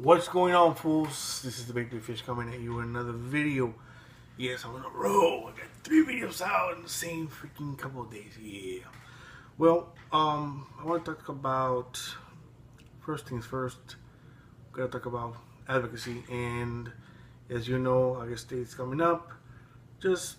What's going on, fools? This is the Big Blue Fish coming at you with another video. Yes, I'm on a roll. I got 3 videos out in the same freaking couple of days. Yeah. Well, I want to talk about first things first. Gotta talk about advocacy, and as you know, August State's coming up. Just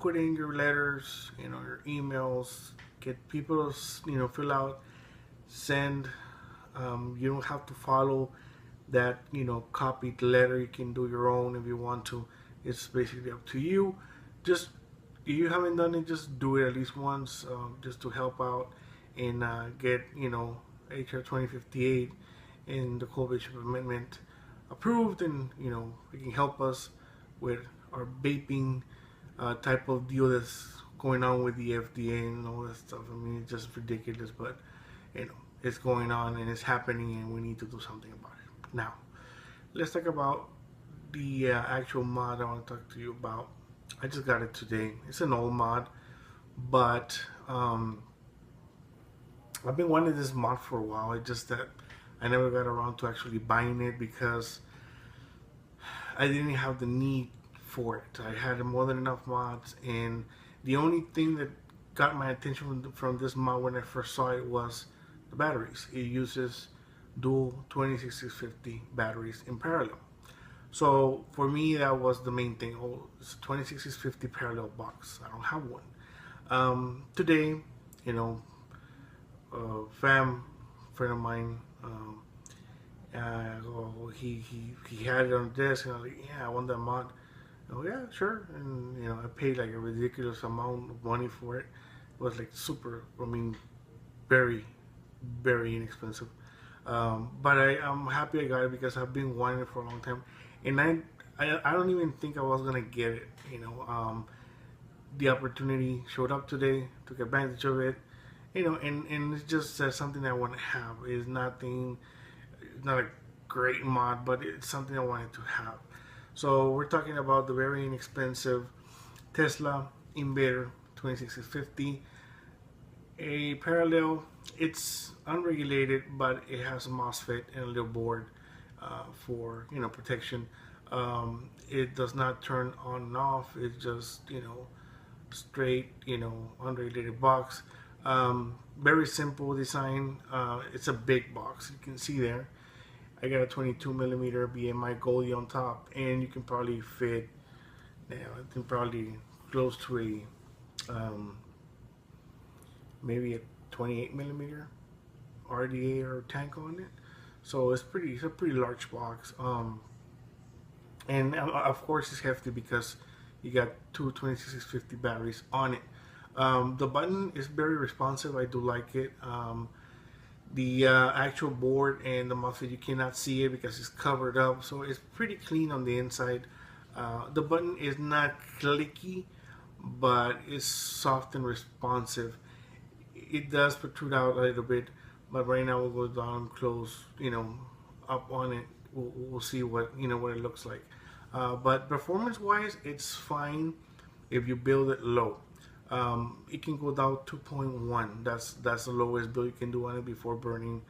put in your letters, your emails, get people to, fill out, send. You don't have to follow that copied letter. You can do your own if you want to. It's basically up to you. Just if you haven't done it, just do it at least once, just to help out and get HR 2058 and the Coal Bishop Amendment approved, and it can help us with our vaping type of deal that's going on with the FDA and all that stuff. I mean, it's just ridiculous, but it's going on and it's happening, and we need to do something about it. Now, let's talk about the actual mod I want to talk to you about. I just got it today. It's an old mod, but I've been wanting this mod for a while. It's just that I never got around to actually buying it because I didn't have the need for it. I had more than enough mods, and the only thing that got my attention from this mod when I first saw it was the batteries. It uses dual 26650 batteries in parallel. So for me, that was the main thing. Oh, it's a 26650 parallel box. I don't have one. Today, a friend of mine, he had it on the desk, and I was like, yeah, I want that mod. Oh yeah, sure. And I paid like a ridiculous amount of money for it. It was like super, very, very inexpensive. But I'm happy I got it because I've been wanting it for a long time, and I don't even think I was gonna get it. The opportunity showed up today, took advantage of it. And it's just something I want to have. It's nothing, it's not a great mod, but it's something I wanted to have. So we're talking about the very inexpensive Tesla Invader 26650, a parallel. It's unregulated, but it has a MOSFET and a little board for protection. It does not turn on and off. It's just straight unregulated box. Very simple design. It's a big box. You can see there. I got a 22 millimeter BMI Goldie on top, and you can probably fit. I think probably close to a maybe a 28 millimeter RDA or tank on it. So it's a pretty large box. And of course it's hefty because you got two 26650 batteries on it. The button is very responsive. I do like it. The actual board and the MOSFET, you cannot see it because it's covered up, so it's pretty clean on the inside. The button is not clicky, but it's soft and responsive. It does protrude out a little bit, but right now we'll go down close, up on it. We'll see what what it looks like. But performance-wise, it's fine if you build it low. It can go down 2.1. That's the lowest build you can do on it before burning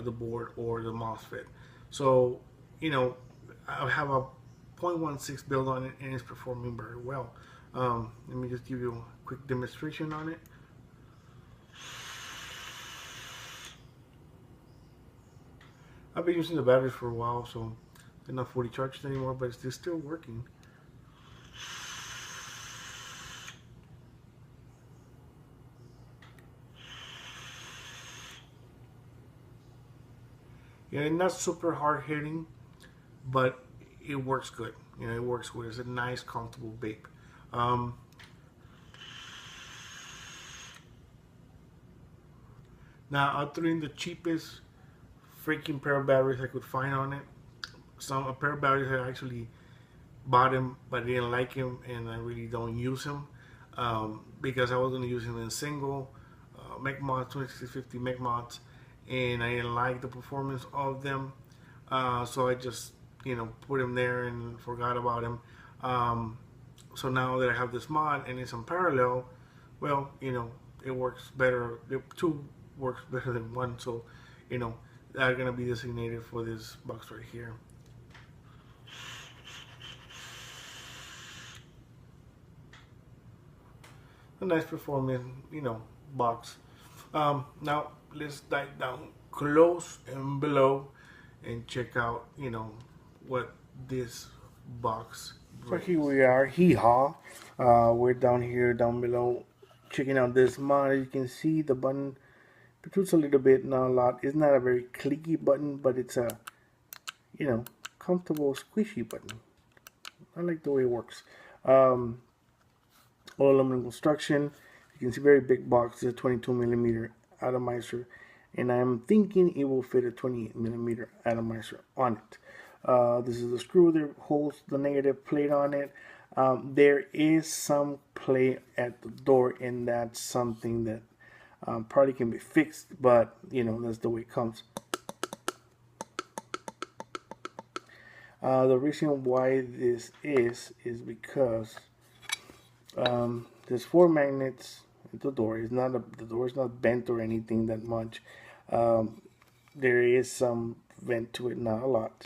the board or the MOSFET. So I have a 0.16 build on it, and it's performing very well. Let me just give you a quick demonstration on it. I've been using the batteries for a while, so they're not fully charged anymore, but it's still working. Yeah, not super hard hitting, but it works good. It works good. It's a nice, comfortable vape. Now, I threw in the cheapest freaking pair of batteries I could find on it. A pair of batteries I actually bought them, but I didn't like them, and I really don't use them because I was going to use them in single mech mods, 2650 mech mods, and I didn't like the performance of them, so I just put them there and forgot about them. So now that I have this mod and it's on parallel, well, it works better. The two works better than one, so that are gonna be designated for this box right here. A nice performing, box. Now let's dive down close and below and check out, what this box brings. So here we are, hee-haw. We're down here, down below, checking out this mod. As you can see, the button protrudes a little bit, not a lot. It's not a very clicky button, but it's a, comfortable, squishy button. I like the way it works. All aluminum construction. You can see very big box. It's a 22 millimeter atomizer, and I'm thinking it will fit a 28 millimeter atomizer on it. This is the screw that holds the negative plate on it. There is some play at the door, and that's something that probably can be fixed, but that's the way it comes. The reason why this is because there's 4 magnets at the door. The door is not bent or anything that much. There is some vent to it, not a lot.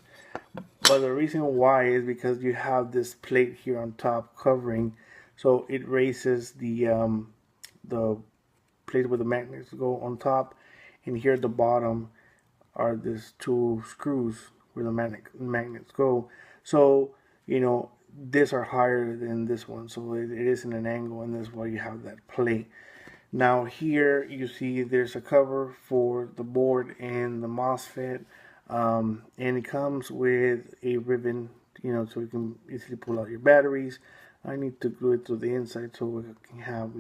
But the reason why is because you have this plate here on top covering, so it raises the plate where the magnets go on top, and here at the bottom are these 2 screws where the magnets go. So these are higher than this one, so it is in an angle, and that's why you have that plate. Now here you see there's a cover for the board and the MOSFET, and it comes with a ribbon, so you can easily pull out your batteries. I need to glue it to the inside so we can have,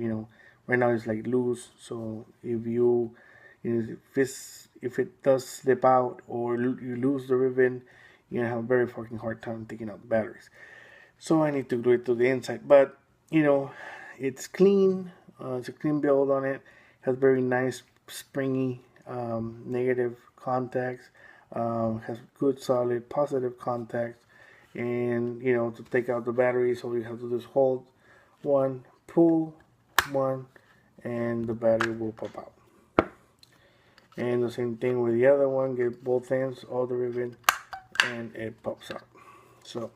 right now it's like loose, so if if it does slip out or you lose the ribbon, you're gonna have a very fucking hard time taking out the batteries. So I need to glue it to the inside, but it's clean. It's a clean build on it. Has very nice springy negative contacts. Has good solid positive contacts, and to take out the batteries, all you have to do is hold one, pull one, and the battery will pop out. And the same thing with the other one. Get both ends, all the ribbon, and it pops out. So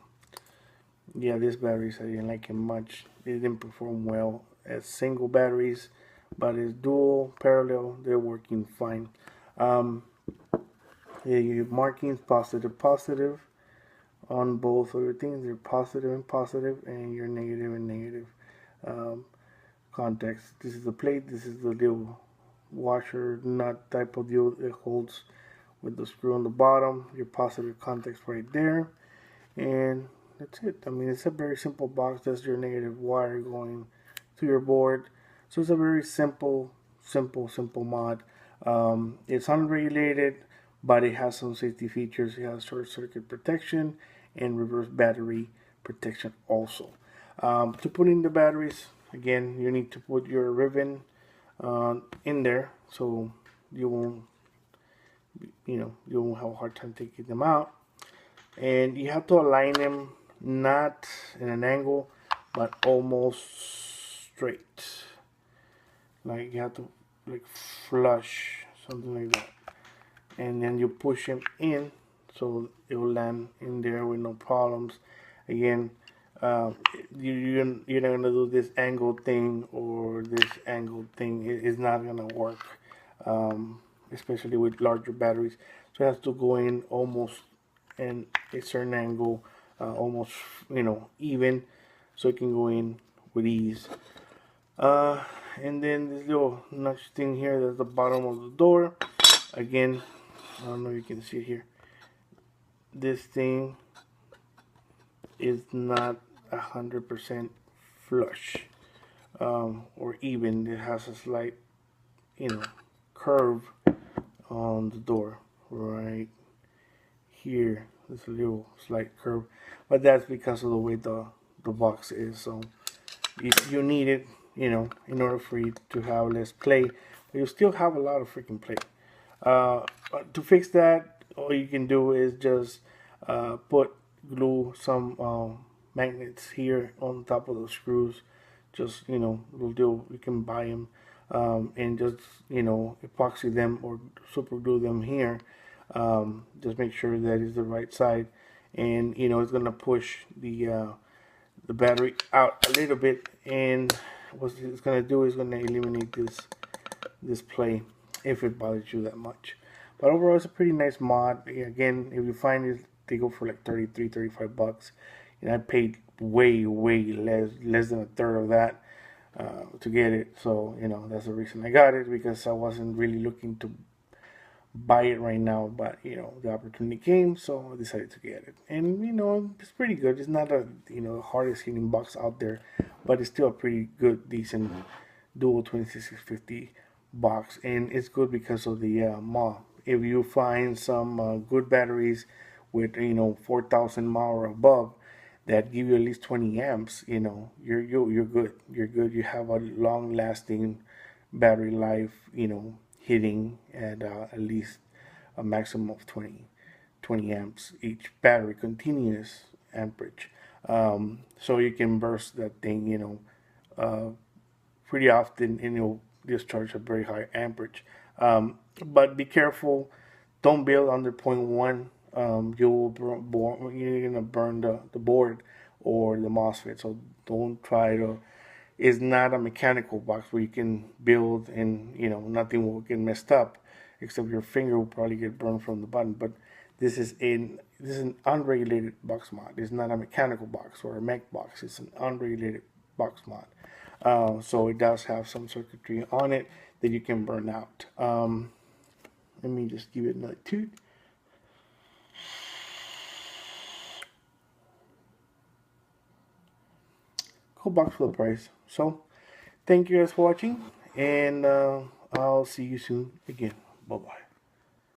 yeah, these batteries I didn't like it much. They didn't perform well as single batteries, but as dual, parallel, they're working fine. Yeah, your markings positive on both of your things. They're positive and positive, and your negative and negative contacts. This is the plate. This is the little washer nut type of deal that holds with the screw on the bottom. Your positive contacts right there, and that's it. I mean, it's a very simple box. That's your negative wire going to your board. So it's a very simple mod. It's unregulated, but it has some safety features. It has short circuit protection and reverse battery protection also. To put in the batteries, again, you need to put your ribbon in there, so you won't have a hard time taking them out. And you have to align them not in an angle, but almost straight. Like you have to flush, something like that. And then you push them in, so it will land in there with no problems. Again, you're not gonna do this angled thing or this angled thing. It's not gonna work, especially with larger batteries. So it has to go in almost in a certain angle, almost even, so it can go in with ease. And then this little notch thing here, that's the bottom of the door. Again, I don't know if you can see it here. This thing is not 100% flush or even. It has a slight, curve on the door right here. There's a little slight curve, but that's because of the way the box is. So you need it, in order for you to have less play, but you still have a lot of freaking play. To fix that, all you can do is just glue some magnets here on top of the screws. Just will do. You can buy them and just epoxy them or super glue them here. Just make sure that is the right side, and it's gonna push the battery out a little bit, and what it's gonna do is gonna eliminate this play if it bothers you that much. But overall, it's a pretty nice mod. Again, if you find it, they go for like 33, 35 bucks. And I paid way less than a third of that to get it. So that's the reason I got it, because I wasn't really looking to buy it right now, but the opportunity came, so I decided to get it. And it's pretty good. It's not a hardest hitting box out there, but it's still a pretty good, decent dual 26650 box, and it's good because of the mAh. If you find some good batteries with 4,000 mAh or above that give you at least 20 amps, you're good. You're good. You have a long lasting battery life, hitting at least a maximum of 20 amps each battery, continuous amperage. So you can burst that thing, pretty often, and it'll discharge a very high amperage. But be careful, don't build under 0.1. You're gonna burn the board or the MOSFET. So don't try to. It's not a mechanical box where you can build and nothing will get messed up, except your finger will probably get burned from the button. But this is an unregulated box mod. It's not a mechanical box or a mech box. It's an unregulated box mod. So it does have some circuitry on it that you can burn out. Let me just give it another toot. Cool box for the price. So thank you guys for watching, and I'll see you soon again. Bye bye.